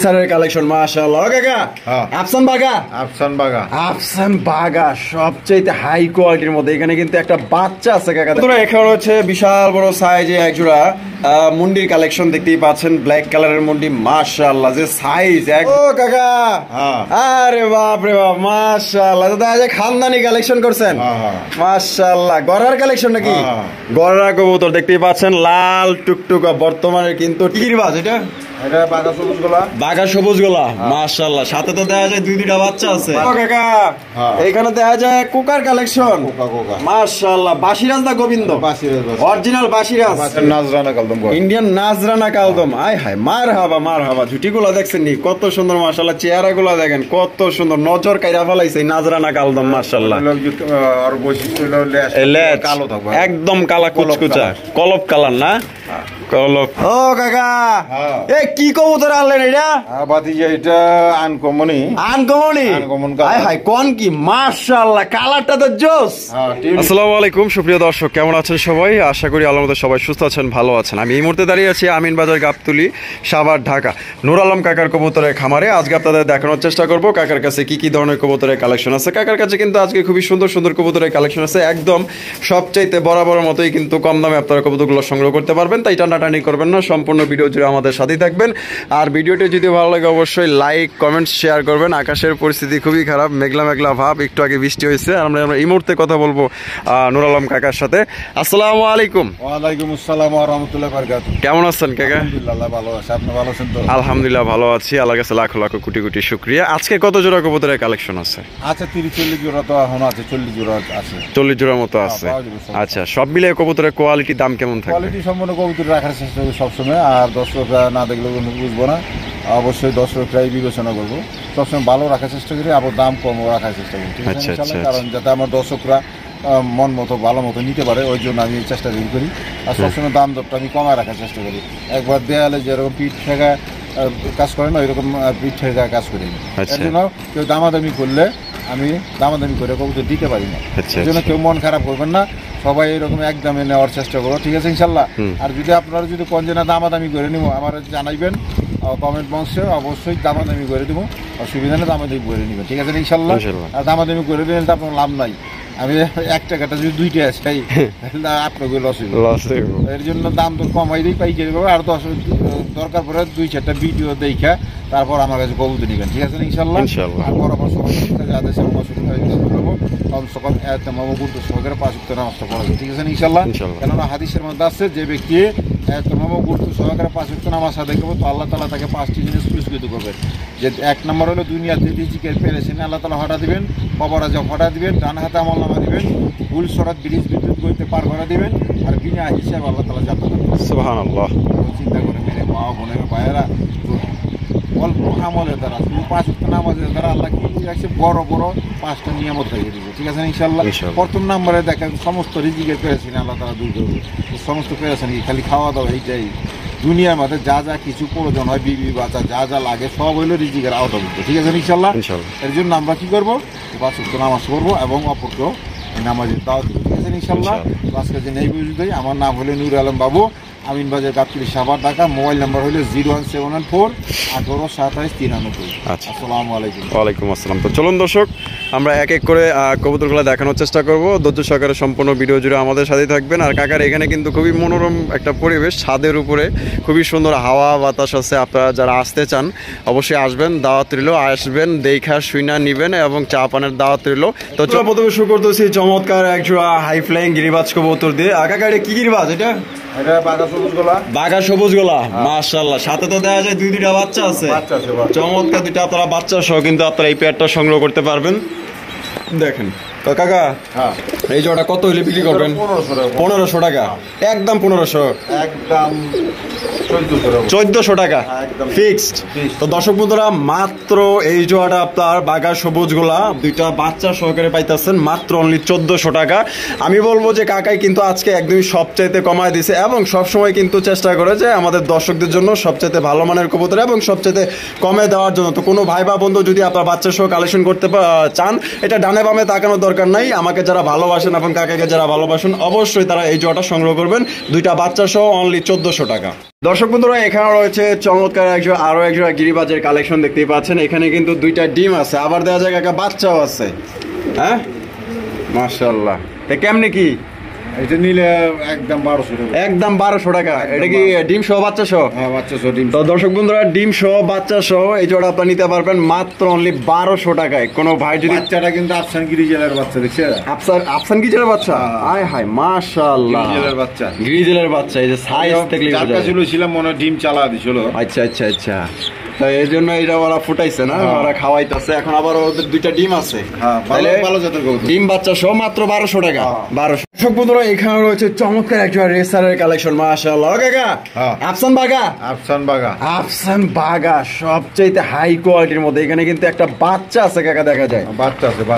স্যারের কালেকশন মাশাআল্লাহ কাকা। আফসান বাগা সবচেয়ে হাই কোয়ালিটির মধ্যে এখানে কিন্তু একটা বাচ্চা আছে কাকা। তোরা এখানে হচ্ছে বিশাল বড় সাইজে এক জোড়া মুন্ডির কালেকশন দেখতেই পাচ্ছেন, ব্ল্যাক কালারের মুন্ডি মাশাআল্লাহ যে সাইজ ও কাকা। আরে বাপ রে বাপ মাশাআল্লাহ, দাদা খানদানি কালেকশন করছেন মাশাআল্লাহ। গড়ার কালেকশন নাকি? গড়া কবুতর দেখতেই পাচ্ছেন লাল টুকটুকা, বর্তমানে কিন্তু টিকির বাজ এটা বাঘা সবুজ গোলা মাশাআল্লাহ। সাথে তো দেখা যায় দুইটা বাচ্চা আছে কাকা। এইখানে দেখা যায় কোকার কালেকশন মাশাআল্লাহ। বাসিরাজ না গোবিন্দ? অরিজিনাল বাসিরাজ, ইন্ডিয়ান নাজরানা কালদম। আয় হায় মারহাবা ঝুটিগুলো দেখছেন নি কত সুন্দর মাশাআল্লাহ। চেহারা গুলা দেখেন কত সুন্দর, নজর কাইরা ফেলাইছে নাজরানা কালদম মাশাআল্লাহ। একদম কালা কুচকুচা, কলপ কালার না কলপ। ও কাকা কি কবুতর আনলেন এটা? এটা আনকমনি হাই হাই কোন কি মাশাআল্লাহ, কালারটা তো জোস। আসসালামু আলাইকুম সুপ্রিয় দর্শক, কেমন আছেন সবাই? আশা করি আল্লাহর মধ্যে সবাই সুস্থ আছেন, ভালো আছেন। আমি এই মুহূর্তে দাঁড়িয়ে আছি আমিন বাজার গাবতলী, সাভার, ঢাকা, নূর আলম কাকার কবুতরের খামারে। আজকে আপনাদের দেখানোর চেষ্টা করব কাকার কাছে কি কি ধরনের কবুতরের কালেকশন আছে। কাকার কাছে কিন্তু আজকে খুবই সুন্দর সুন্দর কবুতরের কালেকশন আছে, একদম সবচাইতে বরাবরের মতোই কিন্তু কম দামে আপনারা কবুতরগুলো সংগ্রহ করতে পারবেন। তাই টানাটানি করবেন না, সম্পূর্ণ ভিডিও জুড়ে আমাদের সাথেই থাকবেন। আর ভিডিওটি যদি ভালো লাগে অবশ্যই লাইক কমেন্টস শেয়ার করবেন। আকাশের পরিস্থিতি খুবই খারাপ, মেঘলা মেঘলা ভাব, একটু আগে বৃষ্টি হয়েছে। আমরা এই মুহূর্তে কথা বলবো নূর আলম কাকার সাথে। আসসালামু আলাইকুম। ওয়ালাইকুম আসসালাম ওয়া রাহমাতুল্লাহি ওয়া বারাকাতুহু। কেমন আছেন কাকা? আলহামদুলিল্লাহ ভালো আছি, আপনি ভালো আছেন তো? আলহামদুলিল্লাহ ভালো আছি, আল্লাহর কাছে লাখ লাখ কোটি কোটি শুকরিয়া। আজকে কত জোড়া কবুতরের কালেকশন আছে? আচ্ছা 30-40 জোড়া তো এখন আছে, 40 জোড়া আছে। 40 জোড়ার মতো আছে। আচ্ছা সব মিলে কবুতরের কোয়ালিটি দাম কেমন থাকবে? কোয়ালিটি সম্পূর্ণ কবুতর রাখার চেষ্টা করি সবসময়, আর দর্শকরা না দেখলে বুঝবো না। অবশ্যই দর্শকরাই বিবেচনা করবো, সবসময় ভালো রাখার চেষ্টা করি, আবার দাম কম রাখার চেষ্টা করি, ঠিক আছে? কারণ যাতে আমার দর্শকরা মন মতো ভালো মতো নিতে পারে, ওই জন্য আমি চেষ্টা করি। আর সবসময় দাম দরটা আমি কমায় রাখার চেষ্টা করি। একবার দেয়ালে যেরকম পিঠ ঠেকা কাজ করে না, ওইরকম পিঠ ঠেকা কাজ করি। এর জন্য কেউ দামাদামি করলে আমি দামাদামি করে কবুতর দিতে পারি না। এই জন্য কেউ মন খারাপ করবেন না, সবাই এরকম একদমে নেওয়ার চেষ্টা করো, ঠিক আছে ইনশাল্লাহ। আর যদি আপনারা যদি কোন যে না দামাদামি করে নিবো, আমার জানাইবেন কমেন্ট বক্সে, অবশ্যই দামাদামি করে দেবো, অসুবিধা নেই, দামাদামি করে নিবেন, ঠিক আছে ইনশাল্লাহ। আর দামাদামি করে দিলেন তো আপনার লাভ নাই। আমি এক টাকাটা যদি 2টা চাই আপনাকে লস হইব। এর জন্য দাম তো কমাই দিই পাইকারি করবো। আর দরকার পড়ে 2-4টা ভিডিও দেখা তারপর আমার কাছে কবুতর নিবেন, ঠিক আছে ইনশাল্লাহ। আর বরাবর সবাই কমসে কম গুরুত্ব সহকারে 5 ওয়াক্ত নামাজ পড়া যায়, ঠিক আছে ইনশাল্লাহ। কেননা হাদিসের মধ্যে আছে যে ব্যক্তি গুরুত্ব সহকারে 5 ওয়াক্ত নামাজ আদায় করবো, তো আল্লাহ তাআলা তাকে 5টি জিনিস পুরস্কৃত করবেন। যে 1 নম্বর হলো দুনিয়াতে রিজিকের পেরেছেন আল্লাহ তাআলা হঠাৎ দিবেন, কবর আযাব হঠাৎ দিবেন, ডান হাতে আমলনামা দিবেন, ভুল সরাত ব্রিজ বিদ্যুৎ গতিতে পার করে দিবেন, আর বিনা হিসাবে আল্লাহ তাআলা জান্নাত দিবেন। সুবহানাল্লাহ। চিন্তা করে মেরে মা বোনের ভাইয়েরা, অল্প আমলের দ্বারা, শুধু 5 ওয়াক্ত নামাজের দ্বারা আল্লাহ কি রাখছে, বড় বড় 5টা নিয়ামত রেখে দিবে, ঠিক আছে ইনশাল্লাহ। প্রথম নম্বরে দেখেন সমস্ত রিজিকের পেরেছেন আল্লাহ তাআলা দূর করবে। সমস্ত পেরেছেন কি খালি খাওয়া দাওয়া, এইটাই দুনিয়ার মধ্যে যা যা কিছু প্রয়োজন হয়, বিবি বাচ্চা যা যা লাগে সব হইলো রিজিকের আওতাভুক্ত, ঠিক আছে ইনশাল্লাহ। এর জন্য আমরা কি করবো, 5 ওয়াক্ত নামাজ পড়বো এবং অপরকেও নামাজের দাওয়াত দেবো, ঠিক আছে ইনশাল্লাহ। আজকে যে নেই বুঝতেই, আমার নাম হলো নূর আলম বাবু, আমিন বাজার গাবতলী, সাভার, ঢাকা। মোবাইল নাম্বার হলো 01714 182793। আসসালামু আলাইকুম। ওয়ালাইকুম আসসালাম। তো চলুন দর্শক, আমরা এক এক করে কবুতরগুলো দেখানোর চেষ্টা করব। ধৈর্য সহকারে সম্পূর্ণ ভিডিও জুড়ে আমাদের সাথেই থাকবেন। আর কাকার এখানে কিন্তু খুবই মনোরম একটা পরিবেশ, ছাদের উপরে খুবই সুন্দর হাওয়া বাতাস আছে। আপনারা যারা আসতে চান অবশ্যই আসবেন, দাওয়াত রইল, আসবেন, দেখা শুইনা নিবেন এবং চা পানের দাওয়াত রইল। তো প্রথমে শুরু করতেছি চমৎকার এক জোড়া হাই ফ্লাইং গিরিবাজ কবুতর দিয়ে। কাকা এটা কি গিরিবাজ? এটা বাঘা সবুজ গোলা মাশাআল্লাহ। সাথে তো দেখা যায় দুইটা বাচ্চা আছে, চমৎকার দুইটা। আপনারা বাচ্চা সহ কিন্তু আপনারা এই পেয়ারটা সংগ্রহ করতে পারবেন। দেখেন কাকা এই জোড়া কত হইলে বিক্রি করবেন? 1500 টাকা, একদম 1500, একদম 1400 টাকা ফিক্সড। তো দর্শক বন্ধুরা, মাত্র এই জোড়াটা আপনার বাঘা সবুজ গোলা দুইটা বাচ্চা সহকারে পাইতেছেন মাত্র অনলি 1400 টাকা। আমি বলবো যে কাকাই কিন্তু আজকে একদমই সবচাইতে কমায় দিছে এবং সবসময় কিন্তু চেষ্টা করে যে আমাদের দর্শকদের জন্য সবচাইতে ভালো মানের কবুতর এবং সবচাইতে কমে দেওয়ার জন্য। তো কোনো ভাই বা বন্ধু যদি আপনার বাচ্চা সহ কালেকশন করতে চান, এটা ডানে বামে তাকানোর দরকার নাই, আমাকে যারা ভালোবাসেন এবং কাকাকে যারা ভালোবাসেন অবশ্যই তারা এই জোড়াটা সংগ্রহ করবেন। দুইটা বাচ্চা সহ অনলি 1400 টাকা। দর্শক বন্ধুরা, এখানে রয়েছে চমৎকার আরো একজোড়া গিরিবাজের কালেকশন দেখতেই পাচ্ছেন। এখানে কিন্তু দুইটা ডিম আছে, আবার দেখা যায় একটা বাচ্চাও আছে। হ্যাঁ মাশাআল্লাহ। কেমনে কি এটা নিলে একদম 1200 টাকা। একদম 1200 টাকা। এটা কি ডিম সহ বাচ্চা সহ? হ্যাঁ বাচ্চা সহ ডিম। তো দর্শক বন্ধুরা, ডিম সহ বাচ্চা সহ এই জোড়া আপনি নিতে পারবেন মাত্র অনলি 1200 টাকায়। কোন ভাই যদি বাচ্চাটা কিন্তু আফসান গিরিজেলের বাচ্চা দেখছে, আফসান গিরিজেলের বাচ্চা, আয় হায় মাশাআল্লাহ, গিরিজেলের বাচ্চা, গিরিজেলের বাচ্চা। এই যে সাইজ দেখলে চারটা ছিল মনে ডিম চালা দিছিল। আচ্ছা আচ্ছা আচ্ছা, তো এই জন্য এটা ওরা ফুটাইছে না, ওরা খাওয়াইতেছে। এখন আবার ওদের দুইটা ডিম আছে, ভালো জাতের গরু। ডিম বাচ্চা সহ মাত্র 1200 টাকা। 1200। দর্শক বন্ধুরা, এখানে রয়েছে চমৎকার একটা রেসারের কালেকশন মাশাআল্লাহ। কাকা আফসান বাগা, আফসান বাগা সবচেয়ে হাই কোয়ালিটির মধ্যে। এখানে কিন্তু একটা বাচ্চা আছে কাকা, দেখা যায়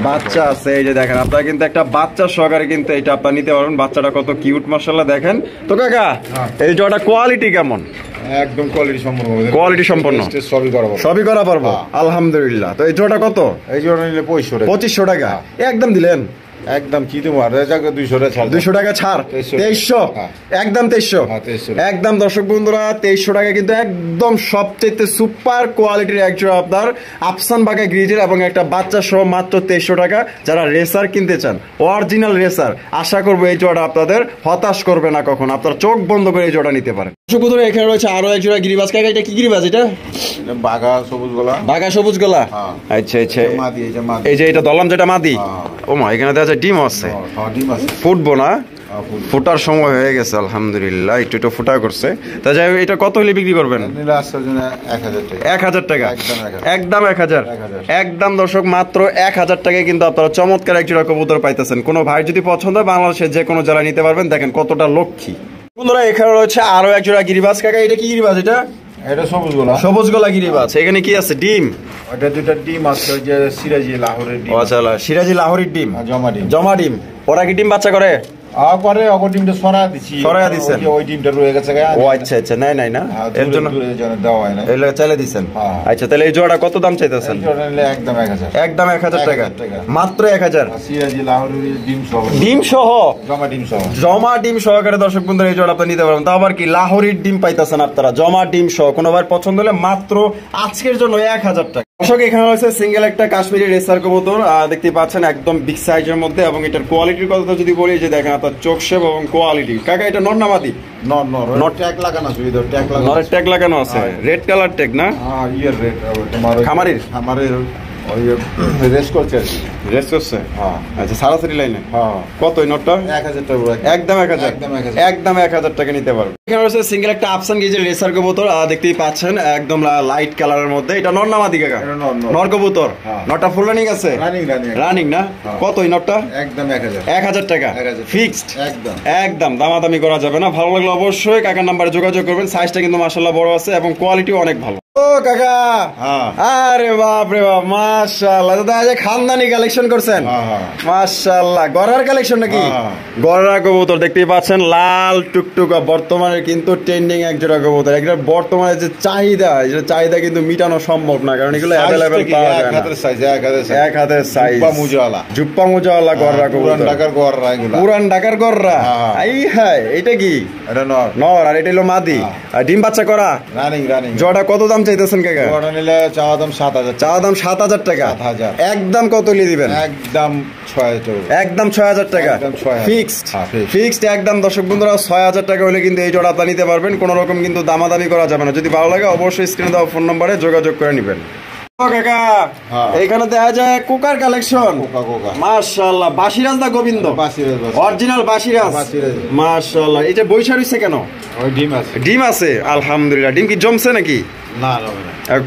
বাচ্চা আছে। এই যে দেখেন, আপনারা কিন্তু একটা বাচ্চা সহকারে কিন্তু এটা আপনারা নিতে পারবেন। বাচ্চাটা কত কিউট মাশাআল্লাহ দেখেন। তো কাকা এই জোড়াটা কোয়ালিটি কেমন? একদম কোয়ালিটি সম্পন্ন, সবই করা পারবো আলহামদুলিল্লাহ। তো এই জোড়াটা কত? এই জোড়া নিলে 2500 টাকা। একদম দিলেন একদম কি তোমার 200 টাকা ছাড়, 2300 একদম 2300 একদম। দর্শক বন্ধুরা, 2300 টাকা কিন্তু একদম সবচেয়ে সুপার কোয়ালিটির একজোড়া আপনার আফসান বাগা গ্রিজের এবং একটা বাচ্চা সহ মাত্র 2300 টাকা। যারা রেসার কিনতে চান, অরিজিনাল রেসার, আশা করবো এই জোড়া আপনাদের হতাশ করবে না কখন। আপনারা চোখ বন্ধ করে এই জোড়া নিতে পারেন। দর্শক বন্ধুরা, এখানে রয়েছে আরো এক জোড়া গিরিবাজ। কাকা এটা কি গিরিবাজ? এটা বাঘা সবুজ গলা। আচ্ছা আচ্ছা, এই যে এটা দলাম যেটা মাদি। ও মা, এখানে দেখা যায় ডিম আছে, ফুটবো না, ফুটার সময় হয়ে গেছে আলহামদুলিল্লাহ, একটু ফুটা করছে। তা যাই হোক, এটা কত হলে বিক্রি করবেন? 1000 টাকা। একদম 1000 একদম। দর্শক মাত্র 1000 টাকায় কিন্তু আপনারা চমৎকার এক জোড়া কবুতর পাইতেছেন। কোনো ভাই যদি পছন্দ হয় বাংলাদেশের যে কোনো জেলা নিতে পারবেন। দেখেন কতটা লক্ষ্মী। বন্ধুরা, এখানে রয়েছে আরো এক জোড়া গিরিবাজ। কাকা এটা কি গিরিবাজ? এটা সবুজ গলা গিরিবাজ। এখানে কি আছে? ডিম। ওটা দুটো ডিম আছে, ওই যে সিরাজি লাহোরের ডিম। আচ্ছা, সিরাজি লাহোরের ডিম, জমা ডিম। ওরা কি ডিম বাচ্চা করে? ডিমটা সরাই দিচ্ছেন, ওই ডিমটা রয়ে গেছে। ও আচ্ছা আচ্ছা, নাই না, এর জন্য দেওয়া হয় না, এগুলো চাইলে দিচ্ছেন। আচ্ছা, তাহলে এই জোড়া কত দাম চাইতেছেন? একদম 1000 টাকা, মাত্র 1000। সিরাজি লাহোরের ডিম সহ, জমা ডিম সহকারে দর্শক বন্ধুরা এই জোড়া আপনি নিতে পারবেন। তা আবার কি লাহোরের ডিম পাইতেছেন আপনারা, জমা ডিম সহ। কোনো ভাই পছন্দ হলে মাত্র আজকের জন্য 1000 টাকা। দর্শক, এখানে রয়েছে সিঙ্গেল একটা কাশ্মীরি রেসার কবুতর, দেখতে পাচ্ছেন একদম বিগ সাইজের মধ্যে। এবং এটার কোয়ালিটির কথা যদি বলি, যে দেখেন আপনার চোখ শেপ এবং কোয়ালিটি। কাকা এটা নর না মাদি? ট্যাগ লাগানো আছে, রেড কালার ট্যাগ না? খামারের রেস করছে। আচ্ছা, সারাসারি লাইনে কত এই নোটটা? 1000 টাকা। একদম 1000 টাকা নিতে পারবে। এখানে রয়েছে সিঙ্গেল একটা আফসান গিজের রেসার কবুতর, দেখতেই পাচ্ছেন একদম লাইট কালারের মধ্যে। এটা নর না মাদি কাকা? নর কবুতর। নটটা ফুল রানিং আছে? রানিং না? কত এই নটটা? একদম 1000 টাকা ফিক্সড। একদম দামাদামি করা যাবে না। ভালো লাগলে অবশ্যই কাকার নাম্বারে যোগাযোগ করবেন। সাইজটা কিন্তু মাশাআল্লাহ বড় আছে এবং কোয়ালিটিও অনেক ভালো। ও কাকা, আরে বাপ রে বাপ, মাশাআল্লাহ। দাদা আজ খানদানি কালেকশন করছেন, মাশাআল্লাহ। গড়ার কালেকশন নাকি? গড়া কবুতর দেখতেই পাচ্ছেন, লাল টুকটুকা। বর্তমানে কিন্তু ট্রেন্ডিং এক জোড়া কবুতর। এগুলোর বর্তমানে যে চাহিদা, এই চাহিদা কিন্তু মিটানো সম্ভব না, কারণ এগুলো অ্যাভেলেবেল পাওয়া যায় না। এক হাতের সাইজ, জুপ্পা মুজাওয়ালা গড়া কবুতর, পুরান ঢাকার গড়া। এই হ্যাঁ, এটা কি? এটা নর, আর এটা হলো মাদি। ডিম বাচ্চা করা, জোড়া কত দাম চাইতেছেন কাকা? চাওয়া দাম 7000। চাওয়া দাম 7000 টাকা। একদম কত নিয়ে দিবেন? একদম 6000 টাকা ফিক্সড। একদম দর্শক বন্ধুরা, 6000 টাকা হলে কিন্তু এই জোড়া আপনি নিতে পারবেন। কোন রকম কিন্তু দামাদামি করা যাবে না। যদি ভালো লাগে অবশ্যই স্ক্রিনে দেওয়া ফোন নম্বরে যোগাযোগ করে নেবেন। কাকা এইখানে দেখা যায় কুকার কালেকশন, মাশাআল্লাহ। বাসিরাজ না গোবিন্দ? অরিজিনাল বাসিরাজ, মাশাআল্লাহ। এটা বৈশা রইছে কেন? ডিম আছে আলহামদুলিল্লাহ। ডিম কি জমছে নাকি?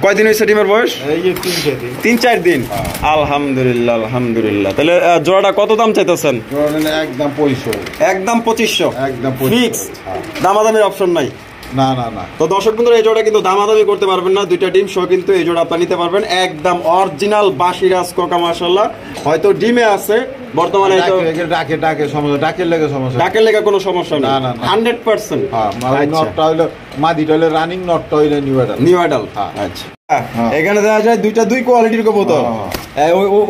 কয়দিন হয়েছে ডিমের বয়স? 3-4 দিন। আলহামদুলিল্লাহ আলহামদুলিল্লাহ। তাহলে জোড়াটা কত দাম চাইতেছেন? একদম 2500 ফিক্সড, দামাদামির অপশন নাই? না। তো দর্শক বন্ধুরা, এই জোড়া কিন্তু দামাদামি করতে পারবেন না। দুইটা ডিম সহ কিন্তু এই জোড়া আপনি নিতে পারবেন। একদম অরিজিনাল বাসিরাজ কোকা মাশাআল্লাহ। হয়তো ডিমে আছে বর্তমানে, ডাকের লেগে কোনো সমস্যা নেই, 100%। মাদিটা হলে রানিং, নটটা হইলে নিউ অ্যাডাল্ট। আচ্ছা। এখানে দেখা যায় দুই কোয়ালিটির কবুতর।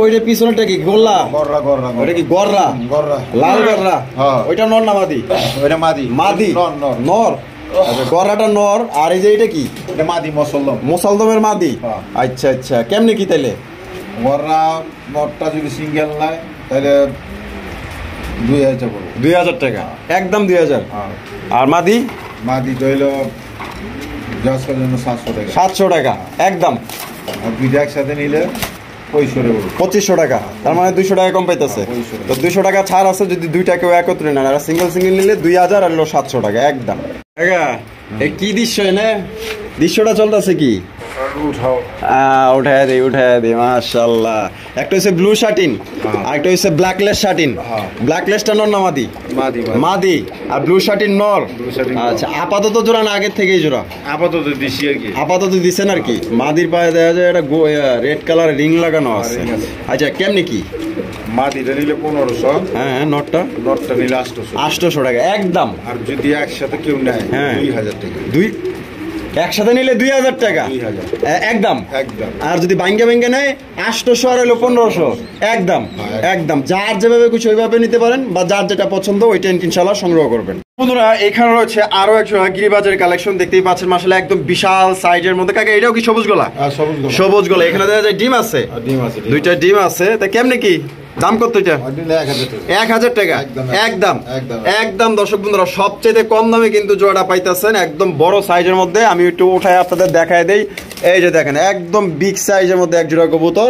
ওইটা পিছনেরটা কি গোল্লা? ওইটা কি গররা? লাল গররা। ওইটা নর না মাদি? ওইটা মাদি। মাদি নর। গররাটা নর। আর এই যে এটা কি? এটা মাদি মুসলদম। মুসলদমের মাদি। আচ্ছা আচ্ছা, কেমনে কি তাইলে? গররা নরটা যদি সিঙ্গেল নাই তাহলে 2000 পড়বে। 2000 টাকা একদম 2000। আর মাদি? মাদি হইলো 700 টাকা একদম। আর দুইটা একসাথে নিলে 2500 টাকা। তার মানে 200 টাকা কম পাইতেছে। তো 200 টাকা ছাড় আছে যদি দুইটা কেউ একত্রে নেন। আর সিঙ্গেল নিলে 2000 আর 700 টাকা একদম। এই কি দৃশ্য এনে? দৃশ্যটা চলতেছে কি? উঠায় দে মাশাআল্লাহ। একটা হচ্ছে ব্লু শার্টিন, আরেকটা হচ্ছে ব্ল্যাকলেস শার্টিন। ব্ল্যাকলেসটা নর না মাদি? মাদি। আর ব্লু শার্টিন নর। আচ্ছা, আপাতত জোড়া না আগের থেকেই জোড়া? আপাতত দিছেন আর কি। মাদির পায়ে দেখা যায় একটা রেড কালার রিং লাগানো আছে। আচ্ছা, কেমনে কি? মাদিটা নিলে 1500। হ্যাঁ, নটটা নিলে 800 টাকা একদম। আর যদি একসাথে কেউ নেয় 2000 টাকা। একসাথে নিলে 2000 টাকা একদম। আর যদি ভাঙ্গে নেয় 800 আর হলো 1500 একদম। একদম যার যেভাবে খুশি ওইভাবে নিতে পারেন, বা যার যেটা পছন্দ ওইটা ইনশাআল্লাহ সংগ্রহ করবেন। বন্ধুরা, এখানে রয়েছে আরো একটা গিরিবাজের কালেকশন দেখতেই পাচ্ছেন মাশাআল্লাহ, একদম বিশাল সাইজের মধ্যে। কাকা এটাও কি সবুজ গলা? সবুজ গলা। এখানে দেখা যায় ডিম আছে, দুইটা ডিম আছে। তা কেমনে কি দাম? কত এটা? 1000 টাকা একদম। একদম দর্শক বন্ধুরা, সবচেয়ে কম দামে কিন্তু জোড়াটা পাইতেছেন, একদম বড় সাইজের মধ্যে। আমি একটু উঠায় আপনাদের দেখায় দেই। এই যে দেখেন, একদম বিগ সাইজের মধ্যে এক জোড়া কবুতর,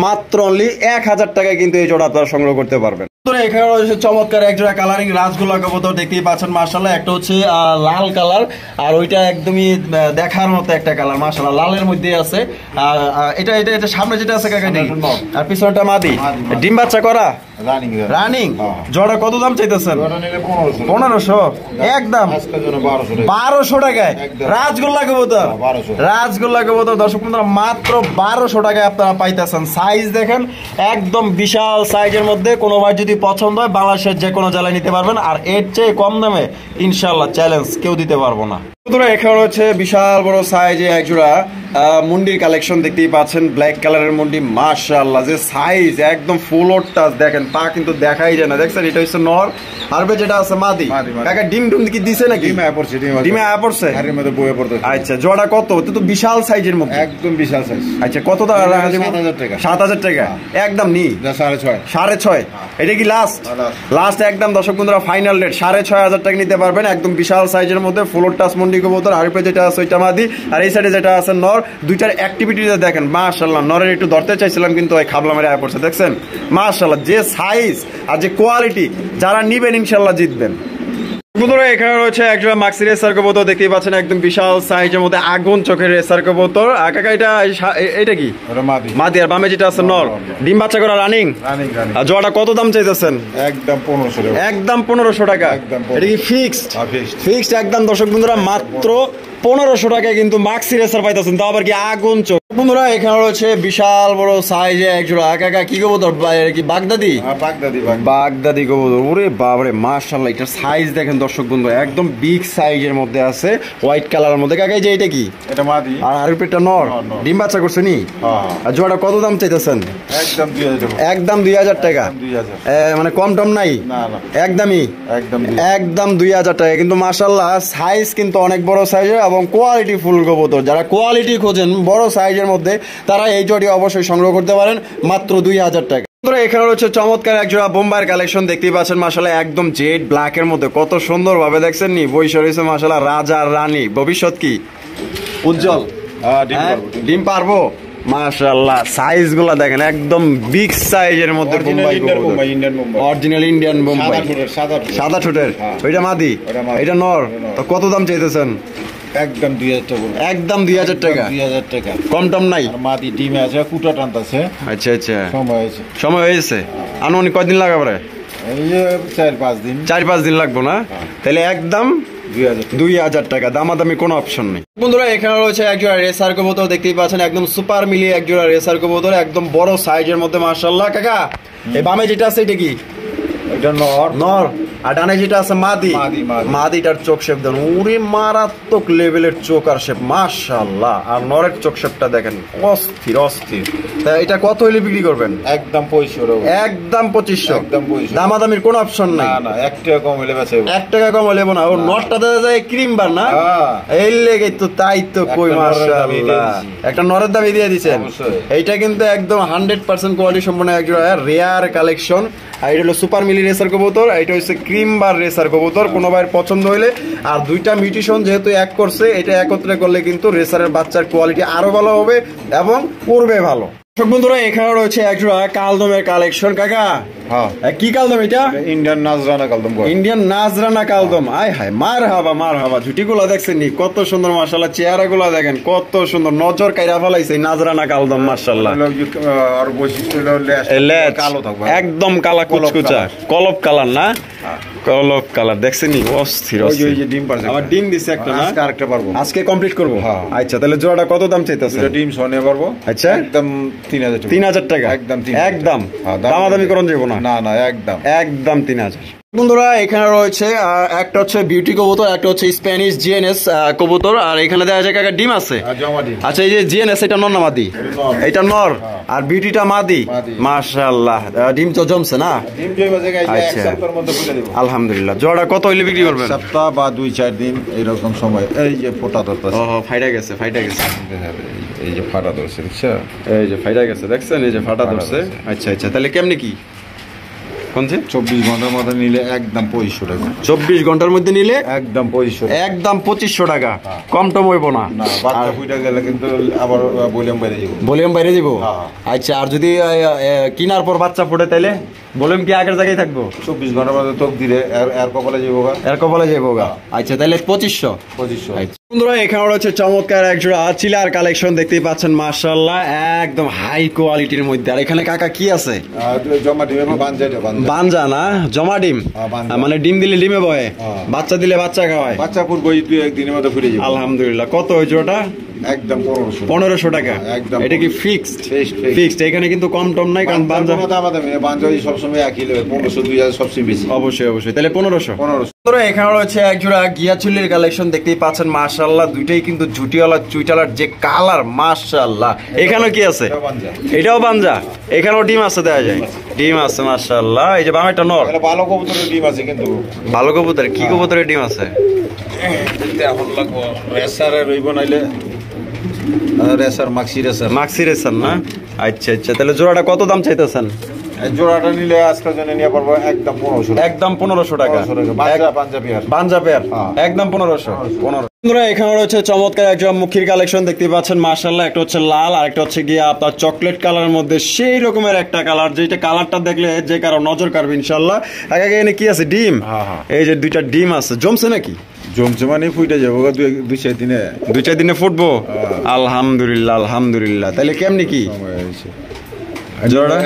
মাত্র অনলি 1000 টাকায় কিন্তু এই জোড়া আপনারা সংগ্রহ করতে পারবেন। এখানে রয়েছে চমৎকার এক জোড়া কালারিং রাজগোল্লা কবুতর দেখতেই পাচ্ছেন মাশাআল্লাহ। একটা হচ্ছে লাল কালার, আর ওইটা একদমই দেখার মতো একটা কালার মাশাআল্লাহ, লালের মধ্যে আছে। আর এটা সামনে যেটা আছে কাকা, আর পিছনটা মাদি। ডিম বাচ্চা করা রানিং। জোড়া কত দাম চাইতেছেন? 1500 একদম। 1200 টাকায় রাজগোল্লা কবুতর। রাজগোল্লা কবুতর দর্শক বন্ধুরা মাত্র 1200 টাকায় আপনারা পাইতেছেন। সাইজ দেখেন, একদম বিশাল সাইজের মধ্যে। কোনো ভাই যদি পছন্দ হয় বাংলাদেশের যে কোনো জেলায় নিতে পারবেন। আর এর চেয়ে কম দামে ইনশাআল্লাহ চ্যালেঞ্জ কেউ দিতে পারবো না। এখানে হচ্ছে বিশাল বড় সাইজে এক জোড়া মুন্ডির কালেকশন দেখতেই পাচ্ছেন, ব্ল্যাক কালারের মুন্ডি মাশাআল্লাহ। যে সাইজ একদম ফুল ওর টাচ দেখেন, পা কিন্তু দেখাই যায় না। দেখছেন, এটা হচ্ছে নর, আর যেটা আছে মাদি। কাকা ডিম কি দিছে নাকি? ডিমে আয়া পড়ছে। আচ্ছা, জোড়া কত? তো বিশাল সাইজের মধ্যে, একদম বিশাল সাইজ। আচ্ছা, কত টাকা? 7000 টাকা। 7000 টাকা একদম। নি 6.5। এটা কি লাস্ট একদম দর্শক বন্ধুরা ফাইনাল রেট 6500 টাকা নিতে পারবেন, একদম বিশাল সাইজের মধ্যে ফুল ওর টাচ মুন্ডি কবুতর। আর যেটা আছে ওইটা মাদি, আর এই সাইডে যেটা আছে নর। দুইটার অ্যাক্টিভিটিটা দেখেন মাশাআল্লাহ। নরের একটু ধরতে চাইছিলাম কিন্তু ওই খাবলা মেরে আয়া পড়ছে। দেখছেন মাশাআল্লাহ, যে সাইজ আর যে কোয়ালিটি, যারা নিবেন ইনশাআল্লাহ জিতবেন। বন্ধুরা, এখানে রয়েছে একজোড়া মাক্সি রেসার কবুতর দেখতেই পাচ্ছেন, একদম বিশাল সাইজের মধ্যে আগুন চোখের রেসার কবুতর। কাকা এটা কি? মাদি। আর বামে যেটা আছে নর। ডিম বাচ্চা করা রানিং। আর জোড়াটা কত দাম চাইতেছেন? একদম 1500 টাকা। একদম 1500 টাকা। এটা কি ফিক্সড একদম দর্শক বন্ধুরা মাত্র 1500 টাকায় কিন্তু মাক্সি রেসার পাইতেছেন, তাও আবার কি আগুন চোখ। বন্ধুরা, এখানে রয়েছে বিশাল বড় সাইজে এক জোড়া কাকা কি কবুতর? কি বাগদাদি? বাগদাদি কবুতর। ওরে বাবারে মাশাআল্লাহ, এটা সাইজ দেখেন দর্শক বন্ধু, একদম বিগ সাইজের মধ্যে আছে, হোয়াইট কালারের মধ্যে। কাকা এই যে এটা কি? এটা মাদি। আর আরেকটা নর। ডিম বাচ্চা করছে নি? আর জোড়াটা কত দাম চাইতেছেন? একদম 2000 টাকা। মানে কম টম নাই? একদম 2000 টাকা। কিন্তু মাশাআল্লাহ সাইজ কিন্তু অনেক বড় সাইজের এবং কোয়ালিটি ফুল কবুতর। যারা কোয়ালিটি খোঁজেন বড় সাইজের মধ্যে, তারা এই জোড়ি অবশ্যই সংগ্রহ করতে পারেন মাত্র 2000 টাকা। এখানে হচ্ছে চমৎকার এক জোড়া বোম্বাইয়ের কালেকশন দেখতেই পাচ্ছেন মাশাআল্লাহ, একদম জেড ব্ল্যাক এর মধ্যে। কত সুন্দর ভাবে দেখছেন নি বৈশা রয়েছে মাশাআল্লাহ, রাজা রানী। ভবিষ্যৎ কি উজ্জ্বল? ডিম পারবো মাশাআল্লাহ। সাইজ গুলা দেখেন, একদম বিগ সাইজের মধ্যে অরিজিনাল ইন্ডিয়ান বোম্বাই, সাদা ঠোঁটের। ওইটা মাদি, এটা নর। তো কত দাম চাইতেছেন? একদম 2000 টাকা। একদম 2000 টাকা। 2000 টাকা কম টম নাই? মাদি ডিমে আছে, কুটা টানতাছে। আচ্ছা, সময় হয়েছে। আনুমানিক কয়দিন লাগাবে? 4-5 দিন লাগবো না? তাহলে একদম 2000 টাকা, দামাদামি কোনো অপশন নেই। বন্ধুরা, এখানে রয়েছে একজোড়া রেসার কবুতর দেখতেই পাচ্ছেন, একদম সুপার মিলি একজোড়া রেসার কবুতর, একদম বড় সাইজের মধ্যে মাশাআল্লাহ। কাকা এই বামে যেটা আছে এটা কি? এটা নর নর, আর ডানে যেটা আছে মাদি। মাদি, মাদি। মাদিটার চোখ শেপ দেন, ওরে মারাত্মক লেভেলের চোখ আর শেপ, মাশাআল্লাহ। আর নরের চোখ শেপটা দেখেন, অস্থির অস্থির। তা এটা কত হইলে বিক্রি করবেন? একদম 2500। একদম 2500। একদম 2500। দামাদামির কোনো অপশন নাই? না না, 1 টাকা কম হলে বেচে। 1 টাকা কম হলে না। ও নটটা দেখা যায় ক্রিম বার না, এই লেগে তো তাই তো কই, মাশাআল্লাহ। একটা নরের দামই দিয়ে দিচ্ছেন। এইটা কিন্তু একদম 100% কোয়ালিটি সম্পন্ন একজোড়া রেয়ার কালেকশন। আর এটা হলো সুপার মিলি রেসার কবুতর, এটা হচ্ছে ক্রিম বার রেসার কবুতর। কোনো ভাইয়ের পছন্দ হইলে, আর দুইটা মিউটেশন যেহেতু এক করছে, এটা একত্রে করলে কিন্তু রেসারের বাচ্চার কোয়ালিটি আরো ভালো হবে এবং পড়বে ভালো। বন্ধুরা এখানে রয়েছে একজোড়া কালদমের কালেকশন। কাকা কি কালদম এটা? ইন্ডিয়ান নাজরানা কালদম। ইন্ডিয়ান নাজরানা কালদম। আয় হায়, মার হাবা মার হাবা। ঝুটিগুলা দেখছেন নি কত সুন্দর, মাশাআল্লাহ। চেহারা গুলা দেখেন কত সুন্দর, নজর কাইরা ফেলাইছে নাজরানা কালদম, মাশাআল্লাহ। আর বৈশিষ্ট্য হলো কালো থাকবে, একদম কালা কুচকুচা, কলপ কালার না, কলপ কালার। দেখছেন নি অস্থির অস্থির। ওই যে ডিম পারছে, আমার ডিম দিছে একটা না, আজকে আরেকটা পারবো, আজকে কমপ্লিট করব। হ্যাঁ। আচ্ছা, তাহলে জোড়াটা কত দাম চাইতেছে? দুটো ডিম সনে পারবো। আচ্ছা, একদম 3000 টাকা। 3000 টাকা একদম একদম। দামাদামি করুন যাবো না? না না, একদম একদম 3000। বন্ধুরা এখানে রয়েছে একটা হচ্ছে বিউটি কবুতর, একটা হচ্ছে স্প্যানিশ জিএনএস কবুতর। আর এখানে দেখা যায় কাকা ডিম আছে। আচ্ছা, এই যে জিএনএস এটা নর না মাদি? এটা নর, আর বিউটিটা মাদি। মাশাআল্লাহ, ডিম তো জমছে না? ডিম জমে যায়, আচ্ছা, এক সপ্তাহের মধ্যে ফুটে দেব। আলহামদুলিল্লাহ। জোড়া কত হইলে বিক্রি করবেন? সপ্তাহ বা 2-4 দিন এরকম সময়। এই যে ফোটা ধরতেছে, ও ফাইটা গেছে, ফাইটা গেছে। এই যে ফাটা ধরছে, দেখছো? এই যে ফাইটা গেছে, দেখছেন? এই যে ফাটা ধরছে। আচ্ছা আচ্ছা, তাহলে কেমনে কি? 24 ঘন্টার মধ্যে নিলে একদম 2500 টাকা। 24 ঘন্টার মধ্যে নিলে একদম 2500, একদম 2500 টাকা। কম টম হইব না? বাচ্চা ফুটে গেলে কিন্তু আবার ভলিউম বাইরে যাব। ভলিউম বাইরে যাব? আচ্ছা, আর যদি কিনার পর বাচ্চা ফুটে তাইলে ভলিউম কি আগের জায়গায় থাকবো? 24 ঘন্টার মধ্যে তোক দিলে এর কপালে যাবো গা, এর কপালে যাবো গা। আচ্ছা, তাহলে 2500। বন্ধুরা এখানে রয়েছে চমৎকার একজোড়া চিলার কালেকশন, দেখতেই পাচ্ছেন, মাশাআল্লাহ, একদম হাই কোয়ালিটির মধ্যে। আর এখানে কাকা কি আছে? জমা ডিম এবং বানজা না, জমা ডিম, মানে ডিম দিলে ডিমে বয়ে, বাচ্চা দিলে বাচ্চা খাওয়ায়। বাচ্চা পুরো 2-1 দিনের মধ্যে ফুটে যাবে। আলহামদুলিল্লাহ। কত ওই জোড়াটা? একদম 1500 টাকা। এটা কি ফিক্সড? ফিক্সড। এখানে কিন্তু কম টম নাই, কারণ বানজা সবসময় একই লেভেল, 1500-2000 সবচেয়ে বেশি। অবশ্যই অবশ্যই, তাহলে 1500। এখানে রয়েছে একজোড়া গিয়াচুল্লির কালেকশন, দেখতেই পাচ্ছেন, মাশাআল্লাহ। দুইটাই কিন্তু ঝুটিওয়ালা চুইটালার যে কালার, মাশাআল্লাহ। এখানে কি আছে? এটাও বানজা। এখানেও ডিম আছে, দেখা যায় ডিম আছে, মাশাআল্লাহ। এই যে বামেরটা নর। ভালো কবুতরের ডিম আছে, কিন্তু ভালো কবুতর কি কবুতরের ডিম আছে? এখন লাগবো রেসারে রইব, নাইলে রেসার মাক্সি রেসার না? আচ্ছা আচ্ছা, তাহলে জোড়াটা কত দাম চাইতেছেন? জোড়াটা নিলে আজকের জন্য নিয়ে পারবো একদম 1500। একদম 1500 টাকা। বানজা পেয়ার একদম 1500। বন্ধুরা এখানে রয়েছে চমৎকার একজন মুখির কালেকশন, দেখতে পাচ্ছেন, মাশাআল্লাহ। একটা হচ্ছে লাল, আর একটা হচ্ছে গিয়ে আপনার চকলেট কালারের মধ্যে সেই রকমের একটা কালার, যেটা কালারটা দেখলে যে কারো নজর কাড়বে ইনশাআল্লাহ। আগে এখানে কি আছে? ডিম। এই যে দুইটা ডিম আছে, জমছে নাকি? জমছে মানে ফুটে যাবো 2-4 দিনে। 2-4 দিনে ফুটবো? আলহামদুলিল্লাহ আলহামদুলিল্লাহ। তাহলে কেমনি কি?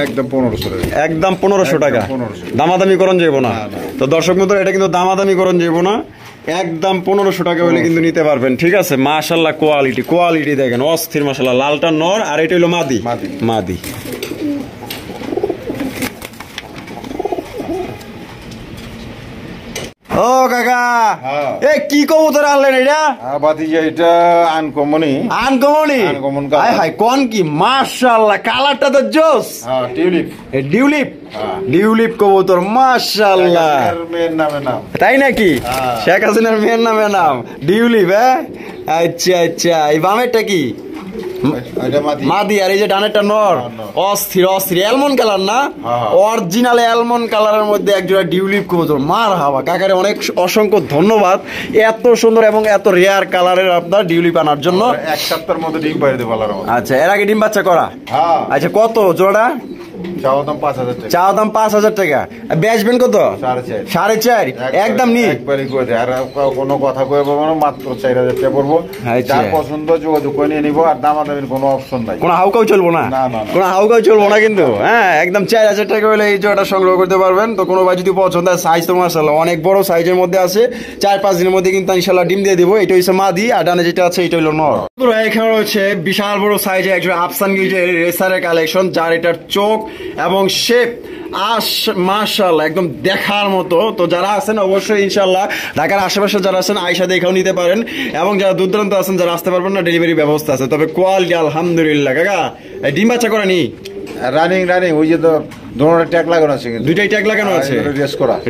একদম 1500 টাকা। একদম 1500 টাকা। দামাদামি করন যাবো না তো দর্শক বন্ধুরা, এটা কিন্তু দামাদামি করন যাবো না, একদম 1500 টাকা হলে কিন্তু নিতে পারবেন। ঠিক আছে, মাশাআল্লাহ। কোয়ালিটি দেখেন অস্থির, মাশাআল্লাহ। লালটা নর, আর এটা হলো মাদি। ও কাকা, এই কি কবুতর আনলেন এটা? এটা আনকমনি। হাই হাই, কোন কি? মাশাআল্লাহ, কালারটা তো জোস। ডিউলিপ কবুতর, মাশাআল্লাহ। তাই নাকি? শেখ হাসিনার মেয়ের নামে নাম ডিউলিপ। আচ্ছা আচ্ছা, এই বামেরটা কি? মাদি। আর এই যে ডানেরটা নর। অস্থির অ্যালমন্ড কালার না? অরিজিনাল অ্যালমন্ড কালারের মধ্যে একজোড়া ডিউলিপ কবুতর। মার হাওয়া, কাকারে অনেক অসংখ্য ধন্যবাদ এত সুন্দর এবং এত রেয়ার কালারের আপনার ডিউলিপ আনার জন্য। 1 সপ্তাহের মধ্যে ডিম পাইরে দেব। আচ্ছা, এর আগে ডিম বাচ্চা করা? আচ্ছা, কত জোড়া? চাওয়া দাম 5000 টাকা। চাওয়া দাম 5000 টাকা। বেচবেন কত? 4.5। একদম নি একবারই করে দেয়। আর কোনো কথা কয়ে বলবো না, মাত্র 4000 টাকা পড়বো। যার পছন্দ যোগাযোগ করে নিয়ে নিবো। আর দামাদামির কোনো অপশন নাই, কোনো হাউকাও চলবো না, কিন্তু হ্যাঁ, একদম 4000 টাকা হলে এই জোড়াটা সংগ্রহ করতে পারবেন। তো কোনো ভাই যদি পছন্দ হয়, সাইজ তো মাশাআল্লাহ অনেক বড় সাইজের মধ্যে আছে। 4-5 দিনের মধ্যে কিন্তু ইনশাআল্লাহ ডিম দিয়ে দিব। এটা হচ্ছে মাদি, আর ডানে যেটা আছে এটা হলো নর। এখানে রয়েছে বিশাল বড় সাইজের একজন আফসান গিল্ডের রেসারের কালেকশন, যার এটার চোখ এবং শেপ মাশাআল্লাহ একদম দেখার মতো। তো যারা আছেন অবশ্যই ইনশাআল্লাহ ঢাকার আশেপাশে যারা আছেন আয়সা দেখেও নিতে পারেন, এবং যারা দূর দূরান্ত আছেন যারা আসতে পারবেন না ডেলিভারি ব্যবস্থা আছে। তবে কোয়ালিটি আলহামদুলিল্লাহ। কাকা ডিম বাচ্চা করা নি? রানিং ওই যে তো দোনোটা ট্যাগ লাগানো আছে, দুইটাই ট্যাগ লাগানো আছে,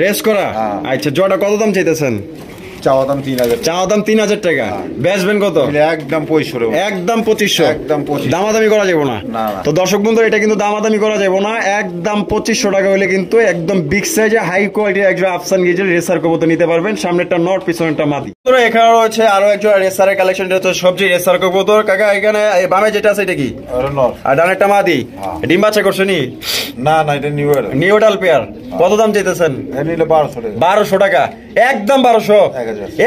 রেস করা। আচ্ছা, জোড়া কত দাম চাইতেছেন? চাওয়া দাম 3000। চাওয়া দাম 3000 টাকা। বেচবেন কত? একদম 2500। একদম 2500। একদম 2500। দামাদামি করা যাবে না। তো দর্শক বন্ধু এটা কিন্তু দামাদামি করা যাবে না, একদম 2500 টাকা হলে কিন্তু একদম বিগ সাইজে হাই কোয়ালিটির একজন আফসান গিজেল রেসার কবুতর নিতে পারবেন। সামনেরটা নট, পিছনেরটা মাদি। তো এখানে রয়েছে আরো একজন রেসারের কালেকশন, হচ্ছে সবজি রেসার কবুতর। কাকা এখানে বামে যেটা আছে এটা কি? আর ডানেরটা মাদি। ডিম বাচ্চা করছে নি? না এটা নিউডাল পেয়ার। কত দাম চাইতেছেন? 1200 টাকা। একদম 1200।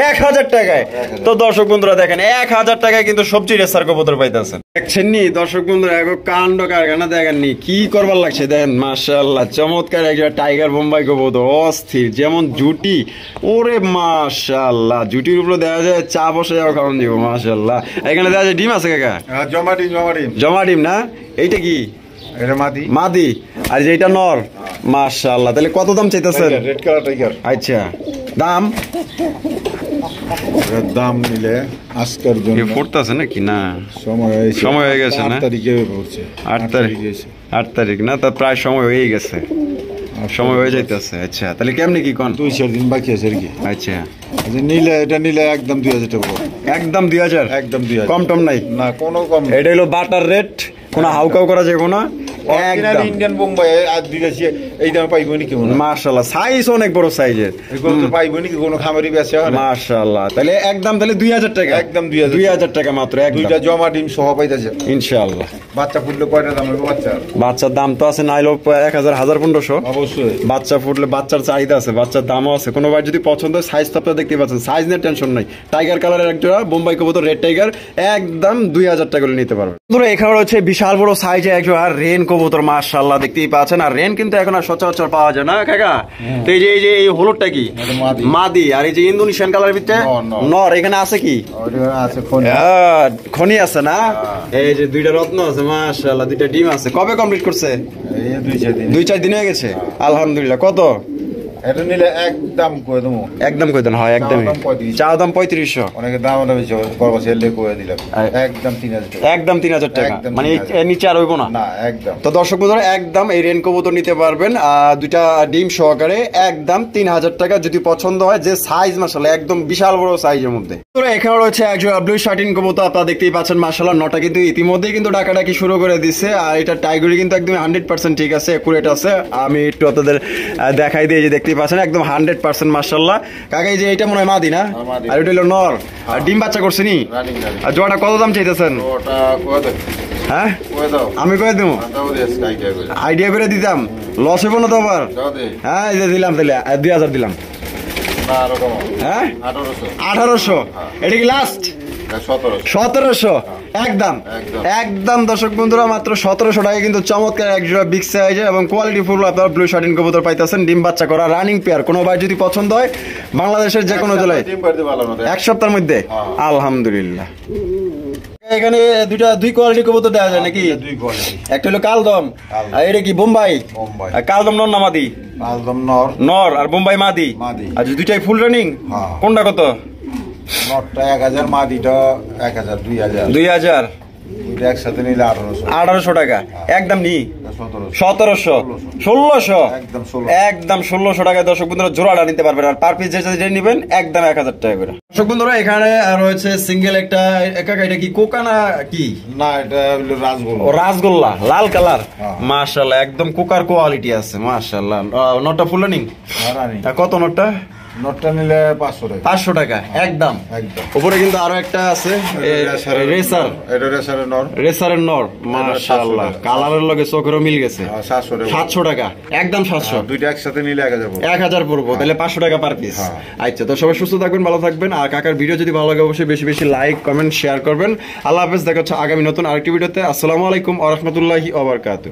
1000 টাকায়। তো দর্শক বন্ধুরা দেখেন 1000 টাকায় কিন্তু সবজি রেসার কবুতর পাইতেছেন। দেখছেন নি দর্শক বন্ধুরা, কাণ্ড কারখানা দেখেননি কি করবার লাগছে দেখেন। মাশাআল্লাহ চমৎকার একটা টাইগার বোম্বাই কবুতর, অস্থির যেমন জুটি। ওরে মাশাআল্লাহ, জুটির উপরে দেখা যায় চা বসে যাওয়া খাওয়ান দিব। মাশাআল্লাহ এখানে দেখা যায় ডিম আছে কাকা? জমা ডিম না? এইটা কি? এটা মাদি। মাদি। আর যেটা নর। মাশাআল্লাহ, তাহলে কত দাম চাইতেছেন? Red colour tiger. আচ্ছা, দাম নিলে আজকের জন্য পড়তেছে নাকি? না সময় হয়ে গেছে না? 8 তারিখ না? তা প্রায় সময় হয়ে গেছে, সময় হয়ে যাইতেছে। আচ্ছা, তাহলে কেমনি কি কোন? 2-4 দিন বাকি আছে আর কি। আচ্ছা, এটা নিলে একদম 2000 টাকা। একদম 2000। একদম 2000। কম টম নাই না, কোনো কম। এটা হলো বাটার রেট, কোনো হাউকাউ করা যাবে না। একদম ইন্ডিয়ান বোম্বাই আর দিয়েছি এই দামে পাইবো নাকি? মাশাআল্লাহ সাইজ অনেক বড় সাইজের। এগুলো তো পাইবো নাকি কোনো খামারি বেচে? মাশাআল্লাহ, তাহলে একদম তাহলে 2000 টাকা। একদম 2000 টাকা মাত্র। দুইটা জমা ডিম সহ পাইতেছে ইনশাআল্লাহ। বাচ্চা ফুটলে কয়টা দাম হবে? বাচ্চার দাম তো আছে নাইলো 1000 1500। অবশ্যই বাচ্চা ফুটলে বাচ্চার চাহিদা আছে, বাচ্চার দামও আছে। কোনো ভাই যদি পছন্দ হয় সাইজ তো আপনারা দেখতে পাচ্ছেন, সাইজ নিয়ে টেনশন নাই। টাইগার কালারের একটা বোম্বাই কবুতর রেড টাইগার একদম 2000 টাকা করে নিতে পারবেন। ধরো এখানে হচ্ছে বিশাল বড় সাইজে একজন আর রেন কবুতর। মাশাআল্লাহ দেখতেই পাচ্ছেন। আর রেন কিন্তু এখন আর সচরাচর পাওয়া যায় না কাকা। তো এই যে এই হলুদটা কি? মাদি। আর এই যে ইন্দোনেশিয়ান কালারের ভিতরে নর। এখানে আছে কি? খনি আছে না? এই যে দুইটা রত্ন আছে। মাশাআল্লাহ, দুইটা ডিম আছে। কবে কমপ্লিট করছে? 2-4 দিন হয়ে গেছে। আলহামদুলিল্লাহ। কত? এটা নিলে একদম কই দেবো। একদম কই দেন? হয় একদমই। চাও দাম 3500। অনেকে দাম বেশি করব, সেলে কই দিলাম একদম 3000 টাকা। একদম 3000 টাকা। মানে এর নিচে আর হইব না? না, একদম। তো দর্শক বন্ধুরা একদম এই রেন কবুতর নিতে পারবেন দুইটা ডিম সহকারে একদম 3000 টাকা। যদি পছন্দ হয়, যে সাইজ মাশাআল্লাহ একদম বিশাল বড় সাইজের মধ্যে। তো এখানে রয়েছে একজন ব্লু শার্টিন কবুতর, আপনারা দেখতেই পাচ্ছেন। মাশাআল্লাহ নটা কিন্তু ইতিমধ্যেই কিন্তু ডাকাডাকি শুরু করে দিছে। আর এটা টাইগারি কিন্তু একদম 100% ঠিক আছে, একুরেট আছে। আমি একটু আপনাদের দেখাই দিই, যে দেখতেই পাচ্ছেন একদম 100% মাশাআল্লাহ। কাকা এই যে এটা মনে হয় মাদি না? আর এটা হলো নর। আর ডিম বাচ্চা করছে নি? আর জোড়াটা কত দাম চাইতেছেন? হ্যাঁ আমি করে দেবো, আইডিয়া করে দিতাম, লস হইব না তো আবার? হ্যাঁ এই যে দিলাম, তাহলে 2000 দিলাম। হ্যাঁ 1800। এটা কি লাস্ট? 1700। একদম একদম দর্শক বন্ধুরা মাত্র 1700 টাকা কিন্তু চমৎকার একজোড়া বিগ সাইজে এবং কোয়ালিটি ফুল আপনারা ব্লু শার্টিন কবুতর পাইতেছেন। ডিম বাচ্চা করা রানিং পেয়ার। কোনো ভাই যদি পছন্দ হয় বাংলাদেশের যে কোনো জেলায় 1 সপ্তাহের মধ্যে। আলহামদুলিল্লাহ। এখানে দুই কোয়ালিটি কবুতর দেওয়া যায় নাকি? একটা হলো কালদম, আর এটা কি বোম্বাই? কালদম নর না মাদি? নর। আর বোম্বাই মাদি। আচ্ছা, দুইটাই ফুল রানিং? কোনটা কত? নটটা 1000, মাদিটা 1000, 2000। একসাথে নিলে 1800 টাকা। একদম নি 1700, 1600। একদম 1600 টাকায় দর্শক বন্ধুরা জোড়াটা নিতে পারবেন। আর পার পিস যেটা নিবেন একদম 1000 টাকা করে। দর্শক বন্ধুরা এখানে রয়েছে সিঙ্গেল একটা। এটা কি কোকা না কি? না, এটা হলো রাসগোল্লা। রাসগোল্লা লাল কালার। মাশাআল্লাহ একদম কোকার কোয়ালিটি আছে। মাশাআল্লাহ। নটটা ফুল রানিং? কত নটটা? নটটা নিলে 500 টাকা। 500 টাকা একদম। উপরে কিন্তু আরো একটা আছে রেসার। এটা রেসারের নর। রেসারের নর। মাশাআল্লাহ কালারের লগে চোখেরও মিল গেছে। 700 টাকা। একদম 700। দুইটা একসাথে নিলে 1000 পড়বো। তাহলে 500 টাকা পার পিস। আচ্ছা, তো সবাই সুস্থ থাকবেন, ভালো থাকবেন। আর কাকার ভিডিও যদি ভালো লাগে অবশ্যই বেশি বেশি লাইক কমেন্ট শেয়ার করবেন। আল্লাহ হাফেজ। দেখা হচ্ছে আগামী নতুন আরেকটি ভিডিওতে। আসসালামু আলাইকুম ওয়া রাহমাতুল্লাহি ওয়া বারাকাতুহু।